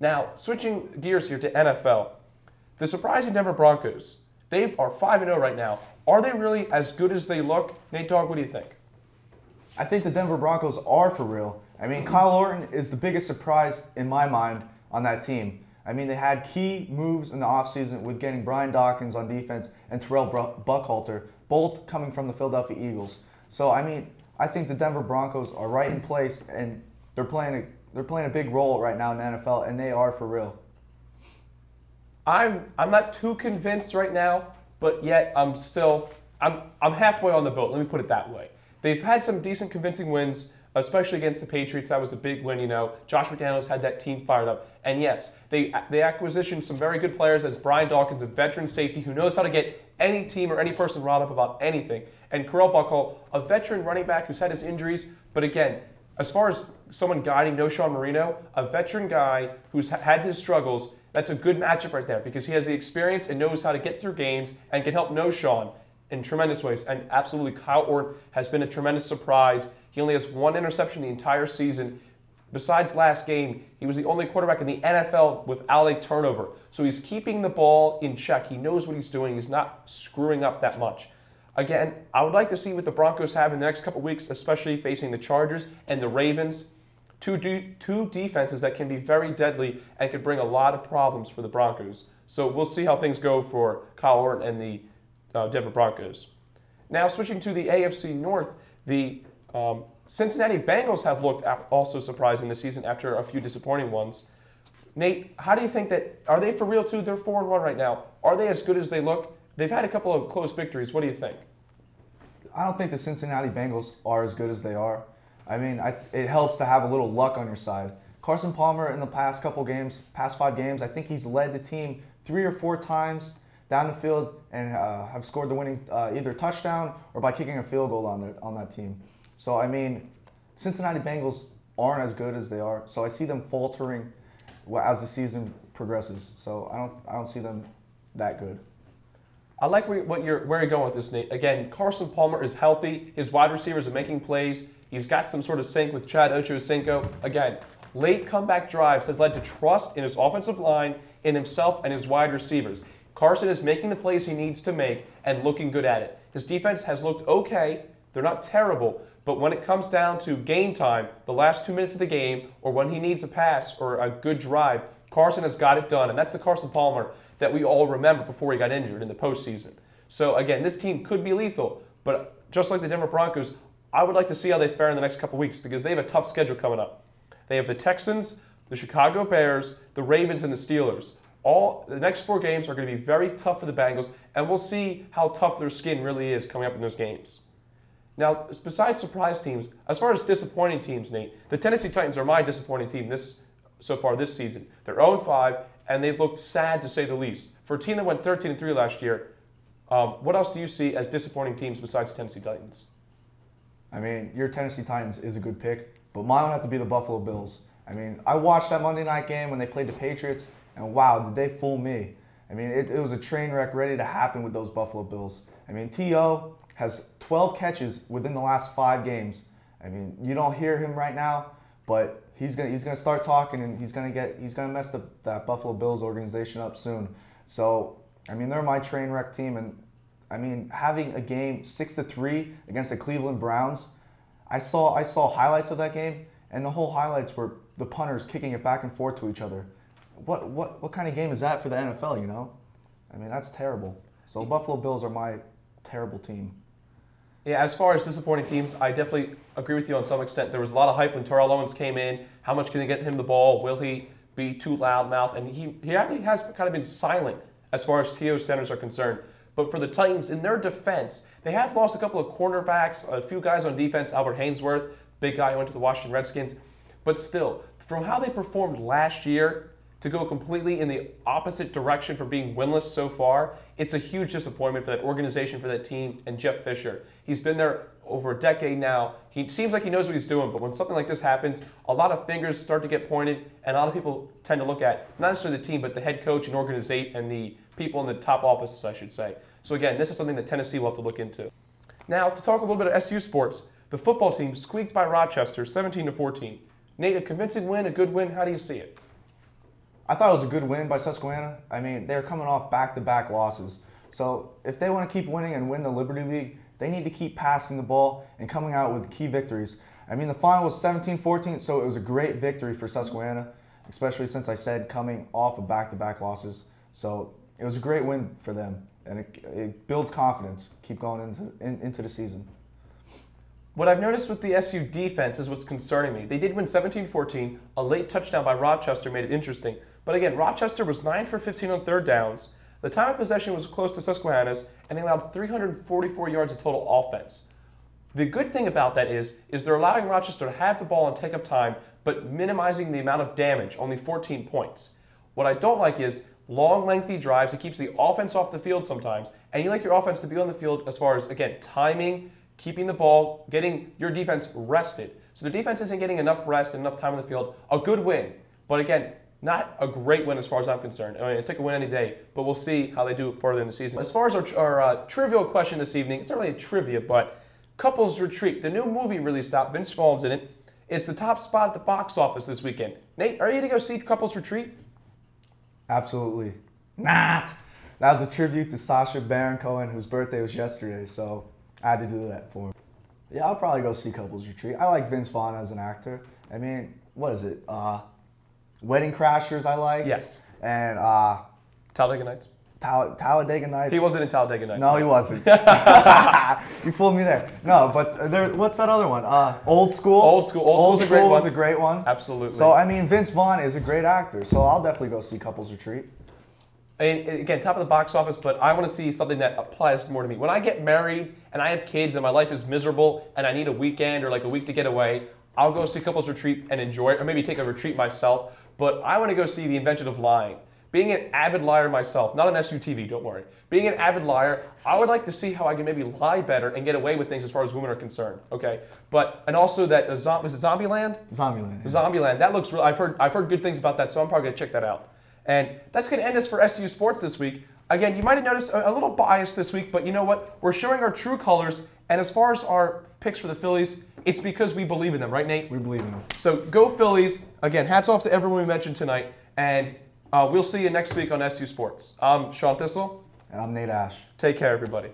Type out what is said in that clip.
Now, switching gears here to NFL, the surprising Denver Broncos, they are 5-0 right now. Are they really as good as they look? Nate Dogg, what do you think? I think the Denver Broncos are for real. I mean, Kyle Orton is the biggest surprise in my mind on that team. I mean, they had key moves in the offseason with getting Brian Dawkins on defense and Terrell Buckhalter, both coming from the Philadelphia Eagles. So, I mean, I think the Denver Broncos are right in place, and they're playing a big role right now in the NFL, and they are for real. I'm not too convinced right now, but yet I'm halfway on the boat. Let me put it that way. They've had some decent convincing wins, especially against the Patriots. That was a big win, you know. Josh McDaniels had that team fired up. And yes, they acquisitioned some very good players as Brian Dawkins, a veteran safety who knows how to get any team or any person riled up about anything. And Terrell Buckhalter, a veteran running back who's had his injuries. But again, as far as someone guiding Sean Marino, a veteran guy who's had his struggles, that's a good matchup right there because he has the experience and knows how to get through games and can help Sean in tremendous ways. And absolutely, Kyle Orton has been a tremendous surprise. He only has one interception the entire season. Besides last game, he was the only quarterback in the NFL without a turnover. So he's keeping the ball in check. He knows what he's doing. He's not screwing up that much. Again, I would like to see what the Broncos have in the next couple weeks, especially facing the Chargers and the Ravens. Two defenses that can be very deadly and could bring a lot of problems for the Broncos. So we'll see how things go for Kyle Orton and the Denver Broncos. Now switching to the AFC North, the Cincinnati Bengals have looked also surprising this season after a few disappointing ones. Nate, how do you think that, are they for real too? They're 4-1 right now. Are they as good as they look? They've had a couple of close victories. What do you think? I don't think the Cincinnati Bengals are as good as they are. I mean, it helps to have a little luck on your side. Carson Palmer in the past 5 games, I think he's led the team 3 or 4 times down the field and have scored the winning either touchdown or by kicking a field goal on that team. So, I mean, Cincinnati Bengals aren't as good as they are. So I see them faltering as the season progresses. So I don't see them that good. I like where you're going with this, Nate. Again, Carson Palmer is healthy. His wide receivers are making plays. He's got some sort of sync with Chad Ochocinco. Again, late comeback drives has led to trust in his offensive line, in himself, and his wide receivers. Carson is making the plays he needs to make and looking good at it. His defense has looked okay. They're not terrible, but when it comes down to game time, the last 2 minutes of the game, or when he needs a pass or a good drive, Carson has got it done, and that's the Carson Palmer that we all remember before he got injured in the postseason. So again, this team could be lethal, but just like the Denver Broncos, I would like to see how they fare in the next couple weeks because they have a tough schedule coming up. They have the Texans, the Chicago Bears, the Ravens, and the Steelers. The next 4 games are going to be very tough for the Bengals, and we'll see how tough their skin really is coming up in those games. Now, besides surprise teams, as far as disappointing teams, Nate, the Tennessee Titans are my disappointing team so far this season. They're 0-5, and they've looked sad to say the least. For a team that went 13-3 last year, what else do you see as disappointing teams besides the Tennessee Titans? I mean, your Tennessee Titans is a good pick, but mine would have to be the Buffalo Bills. I mean, I watched that Monday night game when they played the Patriots, and wow, did they fool me. I mean, it was a train wreck ready to happen with those Buffalo Bills. I mean, T.O. has 12 catches within the last 5 games. I mean, you don't hear him right now, but he's gonna start talking, and he's gonna mess that Buffalo Bills organization up soon. So, I mean, they're my train wreck team, and I mean, having a game 6-3 against the Cleveland Browns, I saw highlights of that game, and the whole highlights were the punters kicking it back and forth to each other. What kind of game is that for the NFL, you know? I mean, that's terrible. So Buffalo Bills are my terrible team. Yeah, as far as disappointing teams, I definitely agree with you on some extent. There was a lot of hype when Terrell Owens came in. How much can they get him the ball? Will he be too loudmouth? And he actually has kind of been silent as far as T.O. centers are concerned. But for the Titans, in their defense, they have lost a couple of cornerbacks, a few guys on defense, Albert Hainsworth, big guy who went to the Washington Redskins. But still, from how they performed last year to go completely in the opposite direction from being winless so far, it's a huge disappointment for that organization, for that team, and Jeff Fisher. He's been there over a decade now. He seems like he knows what he's doing, but when something like this happens, a lot of fingers start to get pointed, and a lot of people tend to look at, not necessarily the team, but the head coach and organization and the people in the top offices, I should say. So again, this is something that Tennessee will have to look into. Now, to talk a little bit of SU sports, the football team squeaked by Rochester 17-14. Nate, a convincing win, a good win, how do you see it? I thought it was a good win by Susquehanna. I mean, they're coming off back-to-back losses. So if they want to keep winning and win the Liberty League, they need to keep passing the ball and coming out with key victories. I mean, the final was 17-14, so it was a great victory for Susquehanna, especially since I said coming off of back-to-back losses. So it was a great win for them, and it builds confidence. Keep going into the season. What I've noticed with the SU defense is what's concerning me. They did win 17-14. A late touchdown by Rochester made it interesting. But again, Rochester was 9 for 15 on third downs. The time of possession was close to Susquehanna's, and they allowed 344 yards of total offense. The good thing about that is they're allowing Rochester to have the ball and take up time, but minimizing the amount of damage, only 14 points. What I don't like is long, lengthy drives. It keeps the offense off the field sometimes, and you like your offense to be on the field as far as, again, timing, keeping the ball, getting your defense rested. So the defense isn't getting enough rest and enough time on the field. A good win, but again, not a great win as far as I'm concerned. I mean, it'll take a win any day, but we'll see how they do further in the season. As far as our trivial question this evening, it's not really a trivia, but Couples Retreat, the new movie released out, Vince Vaughn's in it. It's the top spot at the box office this weekend. Nate, are you going to go see Couples Retreat? Absolutely not. That was a tribute to Sacha Baron Cohen, whose birthday was yesterday, so I had to do that for him. Yeah, I'll probably go see Couples Retreat. I like Vince Vaughn as an actor. I mean, what is it? Wedding Crashers I like. Yes. And Talladega Nights. Talladega Nights. He wasn't in Talladega Nights. No, he wasn't. You fooled me there. No, but what's that other one? Old School. Old School. Old School was a great one. Absolutely. So, I mean, Vince Vaughn is a great actor, so I'll definitely go see Couples Retreat. And again, top of the box office, but I want to see something that applies more to me. When I get married and I have kids and my life is miserable and I need a weekend or like a week to get away, I'll go see Couples Retreat and enjoy it, or maybe take a retreat myself. But I want to go see The Invention of Lying. Being an avid liar myself, not an SUTV, don't worry. Being an avid liar, I would like to see how I can maybe lie better and get away with things as far as women are concerned. Okay, and also that was it Zombieland? Zombieland. Yeah. Zombieland. That looks real. I've heard good things about that, so I'm probably gonna check that out. And that's going to end us for SU Sports this week. Again, you might have noticed a little bias this week, but you know what? We're showing our true colors, and as far as our picks for the Phillies, it's because we believe in them, right, Nate? We believe in them. So go Phillies. Again, hats off to everyone we mentioned tonight, and we'll see you next week on SU Sports. I'm Sean Thistle. And I'm Nate Ash. Take care, everybody.